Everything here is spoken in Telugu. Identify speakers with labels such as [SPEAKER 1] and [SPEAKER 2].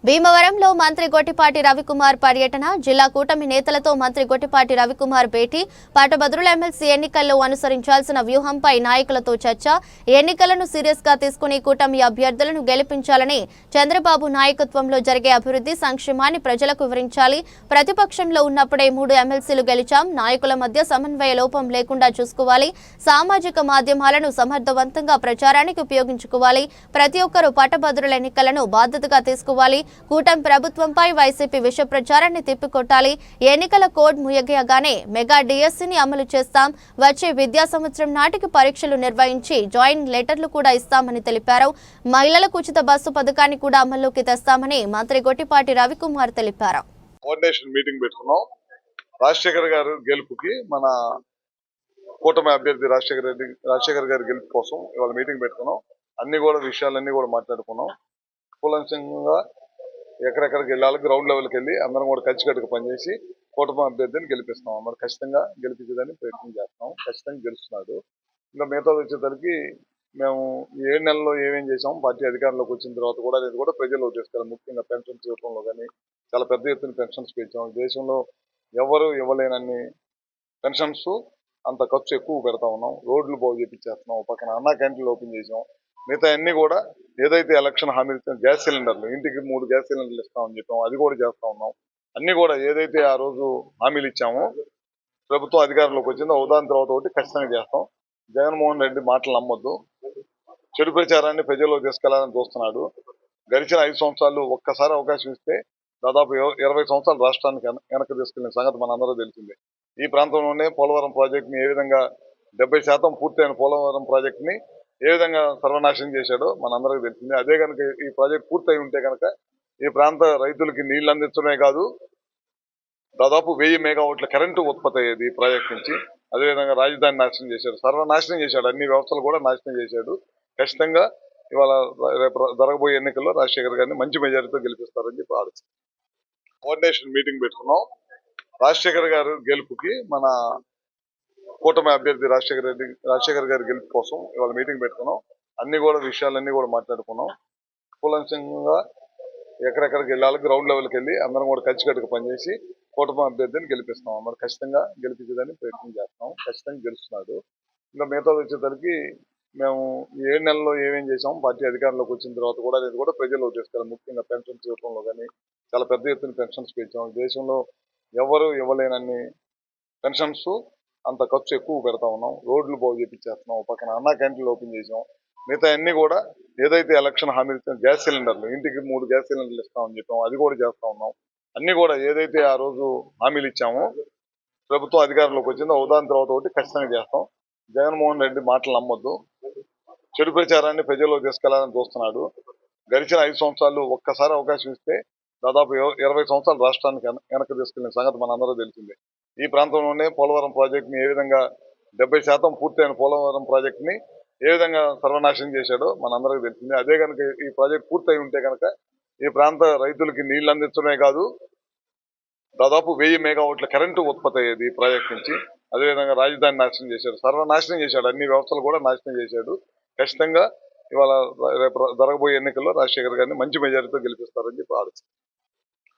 [SPEAKER 1] భీమవరంలో మంత్రి గొట్టిపాటి రవికుమార్ పర్యటన, జిల్లా కూటమి నేతలతో మంత్రి గొట్టిపాటి రవికుమార్ భేటీ, పట్టభద్రుల ఎమ్మెల్సీ ఎన్నికల్లో అనుసరించాల్సిన వ్యూహంపై నాయకులతో చర్చ, ఎన్నికలను సీరియస్ గా తీసుకుని కూటమి అభ్యర్థులను గెలిపించాలని, చంద్రబాబు నాయకత్వంలో జరిగే అభివృద్ధి సంక్షేమాన్ని ప్రజలకు వివరించాలి, ప్రతిపక్షంలో ఉన్నప్పుడే 3 ఎమ్మెల్సీలు గెలిచాం, నాయకుల మధ్య సమన్వయ లోపం లేకుండా చూసుకోవాలి, సామాజిక మాధ్యమాలను సమర్థవంతంగా ప్రచారానికి ఉపయోగించుకోవాలి, ప్రతి ఒక్కరూ పట్టభద్రుల ఎన్నికలను బాధ్యతగా తీసుకోవాలి, కూటమి ప్రభుత్వంపై వైసీపీ విష ప్రచారాన్ని తిప్పికొట్టాలి, ఎన్నికల కోడ్ ముగియగానే మెగా డిఎస్సిని అమలు చేస్తాం, వచ్చే విద్యా సంవత్సరం నాటికి పరీక్షలు నిర్వహించి జాయిన్ లెటర్లు కూడా ఇస్తామని తెలిపారు. మహిళలకు ఉచిత బస్సు పథకాన్ని కూడా అమల్లోకి తెస్తామని మంత్రి గొట్టిపాటి రవికుమార్ తెలిపారు.
[SPEAKER 2] కోఆర్డినేషన్ మీటింగ్ పెట్టుకున్నాం. రాజశేఖర్ గారు గెలుపుకి మన కూటమి అభ్యర్థి రాజశేఖర్ గారి గెలుపు కోసం ఇవాళ మీటింగ్ పెట్టుకున్నాం. విషయాలన్నీ కూడా మాట్లాడుకున్నాం. కూలంకషంగా ఎక్కడెక్కడికి వెళ్ళాలి, గ్రౌండ్ లెవెల్కి వెళ్ళి అందరం కూడా కలిసికట్టుగా పనిచేసి కూటమి అభ్యర్థిని గెలిపిస్తాం. మరి ఖచ్చితంగా గెలిపించేదాన్ని ప్రయత్నం చేస్తాం. ఖచ్చితంగా గెలుస్తున్నాడు. ఇంకా మిగతా వచ్చేసరికి మేము 7 నెలల్లో ఏమేం చేసాం, పార్టీ అధికారంలోకి వచ్చిన తర్వాత కూడా అది కూడా ప్రజల్లో తీసుకెళ్ళాలి. ముఖ్యంగా పెన్షన్స్ ఇవ్వడంలో కానీ చాలా పెద్ద ఎత్తున పెన్షన్స్ పెంచాం. దేశంలో ఎవరు ఇవ్వలేనన్ని పెన్షన్స్, అంత ఖర్చు ఎక్కువ పెడతా ఉన్నాం. రోడ్లు బాగు చేపించేస్తున్నాం. పక్కన అన్నా క్యాంటీన్లు ఓపెన్ చేసాం. మిగతా అన్ని కూడా ఏదైతే ఎలక్షన్ హామీలు ఇచ్చిన గ్యాస్ సిలిండర్లు, ఇంటికి 3 గ్యాస్ సిలిండర్లు ఇస్తామని చెప్పాం, అది కూడా చేస్తా ఉన్నాం. అన్ని కూడా ఏదైతే ఆ రోజు హామీలు ఇచ్చామో ప్రభుత్వం అధికారంలోకి వచ్చిందో ఉదాహరణ తర్వాత ఒకటి ఖచ్చితంగా చేస్తాం. జగన్మోహన్ రెడ్డి మాటలు నమ్మొద్దు. చెడు ప్రచారాన్ని ప్రజల్లో తీసుకెళ్లాలని చూస్తున్నాడు. గడిచిన 5 సంవత్సరాలు ఒక్కసారి అవకాశం ఇస్తే దాదాపు 20 సంవత్సరాలు రాష్ట్రానికి వెనక్కి తీసుకెళ్లిన సంగతి మనందరూ తెలిసిందే. ఈ ప్రాంతంలోనే పోలవరం ప్రాజెక్టుని ఏ విధంగా 70% పూర్తయిన పోలవరం ప్రాజెక్టుని ఏ విధంగా సర్వనాశనం చేశాడో మనందరికీ తెలిసిందే. అదే కనుక ఈ ప్రాజెక్ట్ పూర్తయి ఉంటే కనుక ఈ ప్రాంత రైతులకి నీళ్లు అందించడమే కాదు, దాదాపు 1000 మెగావాట్ల కరెంటు ఉత్పత్తి అయ్యేది ఈ ప్రాజెక్ట్ నుంచి. అదేవిధంగా రాజధాని నాశనం చేశాడు, సర్వనాశనం చేశాడు, అన్ని వ్యవస్థలు కూడా నాశనం చేశాడు. ఖచ్చితంగా ఇవాళ రేపు జరగబోయే ఎన్నికల్లో రాజశేఖర్ గారిని మంచి మెజారిటీతో గెలిపిస్తారని చెప్పి ఆలోచిస్తాం. కోఆర్డినేషన్ మీటింగ్ పెట్టుకున్నాం. రాజశేఖర్ గారు గెలుపుకి మన కూటమి అభ్యర్థి రాజశేఖర్ గారి గెలుపు కోసం ఇవాళ మీటింగ్ పెట్టుకున్నాం. విషయాలన్నీ కూడా మాట్లాడుకున్నాం. కూలంకషంగా ఎక్కడెక్కడికి వెళ్ళాలి, గ్రౌండ్ లెవెల్కి వెళ్ళి అందరం కూడా కలిసికట్టుగా పనిచేసి కూటమి అభ్యర్థిని గెలిపిస్తాం. మరి ఖచ్చితంగా గెలిపించేదాన్ని ప్రయత్నం చేస్తాం. ఖచ్చితంగా గెలుస్తున్నాడు. ఇంకా మిగతా వచ్చేసరికి మేము 7 నెలల్లో ఏమేం చేసాం, పార్టీ అధికారంలోకి వచ్చిన తర్వాత కూడా అది కూడా ప్రజల్లో తీసుకెళ్ళాలి. ముఖ్యంగా పెన్షన్స్ ఇవ్వడంలో కానీ చాలా పెద్ద ఎత్తున పెన్షన్స్ పెంచాం. దేశంలో ఎవరు ఇవ్వలేనన్ని పెన్షన్స్, అంత ఖర్చు ఎక్కువ పెడతా ఉన్నాం. రోడ్లు బాగు చేపించేస్తున్నాం. పక్కన అన్నా క్యాంటీన్లు ఓపెన్ చేసాం. మిగతా అన్ని కూడా ఏదైతే ఎలక్షన్ హామీలు ఇచ్చిన గ్యాస్ సిలిండర్లు, ఇంటికి 3 గ్యాస్ సిలిండర్లు ఇస్తామని చెప్పాం, అది కూడా చేస్తా ఉన్నాం. అన్ని కూడా ఏదైతే ఆ రోజు హామీలు ఇచ్చామో ప్రభుత్వం అధికారంలోకి వచ్చిందో ఉదాహరణ తర్వాత ఒకటి ఖచ్చితంగా చేస్తాం. జగన్మోహన్ రెడ్డి మాటలు నమ్మొద్దు. చెడు ప్రచారాన్ని ప్రజల్లో తీసుకెళ్లాలని చూస్తున్నాడు. గడిచిన 5 సంవత్సరాలు ఒక్కసారి అవకాశం ఇస్తే దాదాపు 20 సంవత్సరాలు రాష్ట్రానికి వెనక్కి తీసుకెళ్లిన సంగతి మనందరూ తెలిసిందే. ఈ ప్రాంతంలోనే పోలవరం ప్రాజెక్టుని ఏ విధంగా 70% పూర్తయిన పోలవరం ప్రాజెక్టుని ఏ విధంగా సర్వనాశనం చేశాడో మనందరికీ తెలిసిందే. అదే కనుక ఈ ప్రాజెక్ట్ పూర్తయి ఉంటే కనుక ఈ ప్రాంత రైతులకి నీళ్లు అందించడమే కాదు, దాదాపు 1000 మెగావాట్ల కరెంటు ఉత్పత్తి అయ్యేది ఈ ప్రాజెక్ట్ నుంచి. అదేవిధంగా రాజధాని నాశనం చేశాడు, సర్వనాశనం చేశాడు, అన్ని వ్యవస్థలు కూడా నాశనం చేశాడు. ఖచ్చితంగా ఇవాళ రేపు జరగబోయే ఎన్నికల్లో రాజశేఖర్ గారిని మంచి మెజారిటీతో గెలిపిస్తారని చెప్పి ఆలోచిస్తాం.